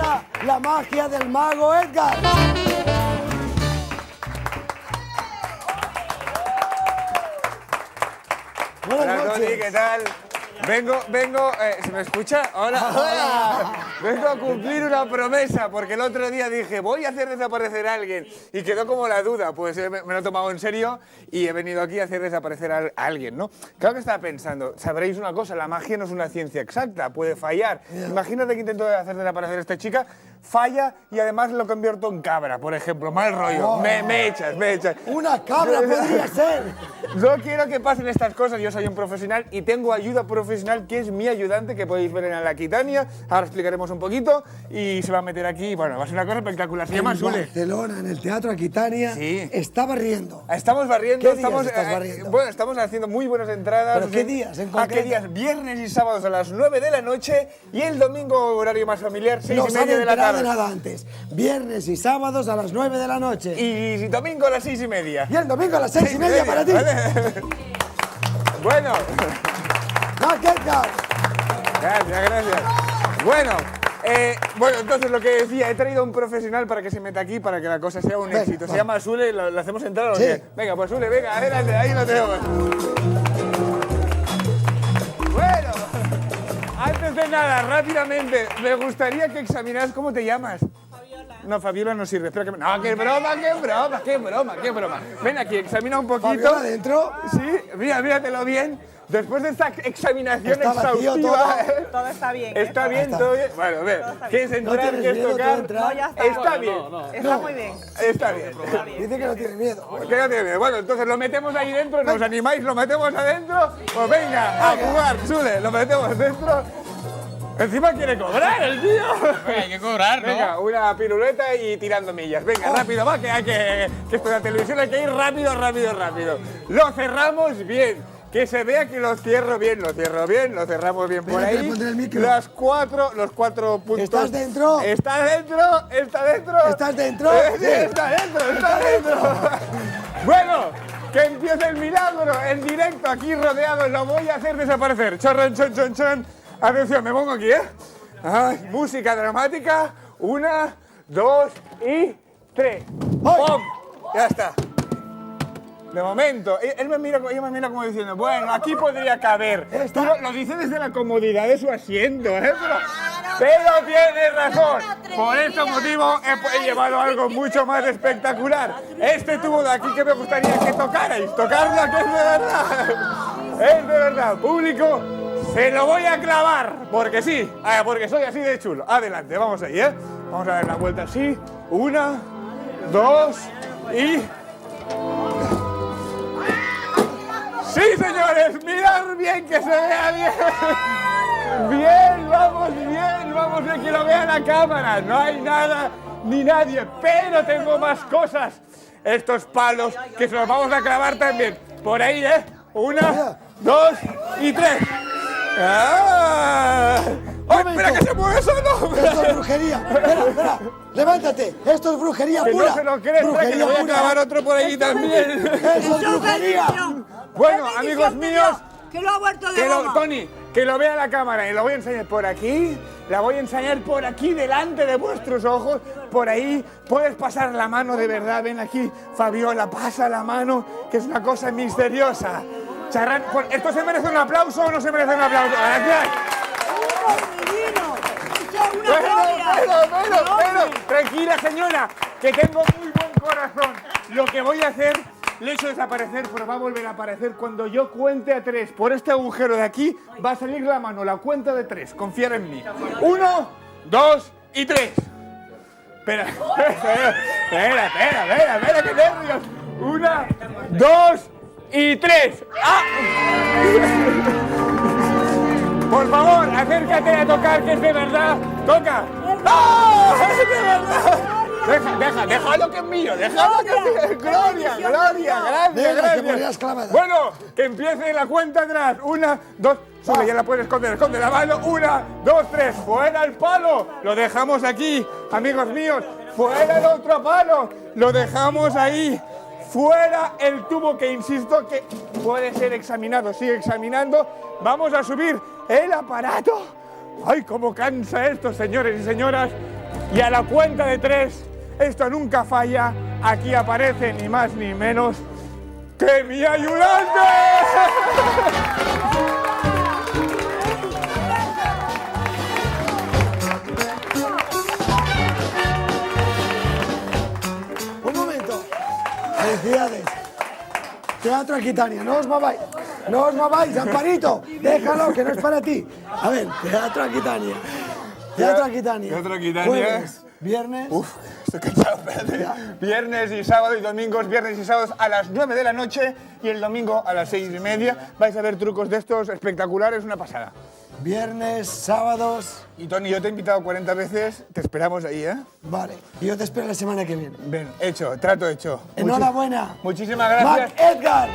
llega la magia del mago Edgar. Buenas Hola, noches. Tony, ¿qué tal? Vengo, ¿se me escucha? Hola. Vengo a cumplir una promesa, porque el otro día dije, voy a hacer desaparecer a alguien, y quedó como la duda, pues me lo he tomado en serio, y he venido aquí a hacer desaparecer a alguien, ¿no? Claro que estaba pensando, sabréis una cosa, la magia no es una ciencia exacta, puede fallar. Imagínate que intento hacer desaparecer a esta chica, falla, y además lo convierto en cabra, por ejemplo, mal rollo, me echas. Una cabra podría ser. No quiero que pasen estas cosas, yo soy un profesional y tengo ayuda profesional que es mi ayudante, que podéis ver en la Aquitania, ahora explicaremos un poquito, y se va a meter aquí, bueno, va a ser una cosa espectacular, se llama En Sule. Barcelona, en el Teatro Aquitania, Sí. está barriendo. Estamos barriendo, ¿Qué días estás barriendo? bueno, estamos haciendo muy buenas entradas. ¿Pero qué días en ¿A concreto? qué días? Viernes y sábados a las 9 de la noche y el domingo horario más familiar, 6 y Nos han media de la enterado de tarde. nada antes. Viernes y sábados a las 9 de la noche. Y domingo a las 6 y media. Y el domingo a las 6 y media para ti. ¿vale? Bueno. Edgar. Gracias. Bueno, entonces lo que decía, he traído a un profesional para que se meta aquí, para que la cosa sea un Venga, éxito. Se va. llama Sule, ¿lo hacemos entrar o Sí. qué? Venga, pues Sule, venga, adelante, ahí lo tenemos. Bueno, antes de nada, rápidamente, me gustaría que examinaras cómo te llamas. No, Fabiola no sirve. Espera que no, qué broma. Ven aquí, examina un poquito. ¿Fabiola dentro? Sí, míratelo bien. Después de esta examinación Está vacío exhaustiva, Todo está bien. está bien, todo bien. Bueno, ve, ¿qué es No entrar, tienes qué es miedo, tocar? tú entrar. No, ya está. Está bien, Está muy bien. está bien. Dice que no tiene miedo. ¿Qué no tiene? Bueno, entonces lo metemos ahí dentro, ¿nos animáis? ¿Lo metemos adentro? Pues venga, a jugar, Sule, lo metemos dentro. Encima quiere cobrar el tío. Hay que cobrar, ¿no? Venga, una piruleta y tirando millas. Venga, rápido, va, que esto de la televisión hay que ir rápido. Lo cerramos bien. Que se vea que lo cierro bien, lo cerramos bien por Espera, que ahí. le pondré el micro. Los cuatro puntos. ¿Estás dentro? ¿Estás dentro? ¿Estás dentro? Sí, está dentro. Bueno, que empiece el milagro en directo, aquí rodeado, lo voy a hacer desaparecer. Chorron, chon. Atención, me pongo aquí, ¿eh? Ay, música dramática. 1, 2 y 3. ¡Pum! Ya está. De momento, ella me mira como diciendo, bueno, aquí podría caber. Tú lo dice desde la comodidad de su asiento, ¿eh? Pero tiene razón. Por este motivo he llevado algo mucho más espectacular. Este tubo de aquí que me gustaría que tocarais. Tocarla, que es de verdad. Es de verdad. Público, se lo voy a clavar. Porque sí, porque soy así de chulo. Adelante, vamos ahí, ¿eh? Vamos a dar la vuelta así. 1, 2 y... ¡Sí, señores! ¡Mirad bien, que se vea bien! ¡Vamos bien, que lo vea la cámara! No hay nada ni nadie, pero tengo más cosas. Estos palos que se los vamos a clavar también. Por ahí, ¿eh? 1, 2 y 3. ¡Ah! ¡Ay, espera que se mueve solo! Esto es brujería. Espera. Levántate. Esto es brujería Que pura. no se lo crees, que le voy a clavar otro por ahí también. Eso es brujería. Bueno, amigos míos, Que lo ha vuelto de goma. Tony, que lo vea la cámara y lo voy a enseñar por aquí, la voy a enseñar por aquí delante de vuestros ojos, por ahí puedes pasar la mano de verdad, ven aquí, Fabiola, pasa la mano, que es una cosa misteriosa. Charrán, ¿esto se merece un aplauso o no se merece un aplauso? Gracias. Pero, tranquila señora, que tengo muy buen corazón. Lo que voy a hacer, le he hecho desaparecer, pero va a volver a aparecer cuando yo cuente a 3. Por este agujero de aquí va a salir la mano, la cuenta de 3. Confiar en mí. 1, 2 y 3. Espera, qué nervios. 1, 2 y 3. ¡Ah! Por favor, acércate a tocar, que es de verdad. ¡Toca! ¡Ah! ¡Es de verdad! Déjalo que es mío, déjalo que es mío. Gloria, gracias. Bueno, que empiece la cuenta atrás. 1, 2, sube, ya la puedes esconder, esconde la mano. 1, 2, 3, fuera el palo. Lo dejamos aquí, amigos míos. Fuera el otro palo. Lo dejamos ahí. Fuera el tubo, que insisto que puede ser examinado. Sigue examinando. Vamos a subir el aparato. ¡Ay, cómo cansa esto, señores y señoras! Y a la cuenta de 3, esto nunca falla, aquí aparece ni más ni menos que mi ayudante. Un momento. Felicidades. Teatro Aquitania, no os mováis. No os mováis, Amparito. Déjalo, que no es para ti. A ver, Teatro Aquitania. Teatro Aquitania. Teatro Aquitania. Jueves, viernes. Uf, estoy cansado, espérate. Viernes y sábado y domingos, viernes y sábados a las 9 de la noche y el domingo a las 6:30. Vais a ver trucos de estos espectaculares, una pasada. Viernes, sábados. Y Tony, yo te he invitado 40 veces, te esperamos ahí, ¿eh? Vale. Y yo te espero la semana que viene. Ven, hecho, trato hecho. Enhorabuena. Muchísimas gracias. Mac Edgar.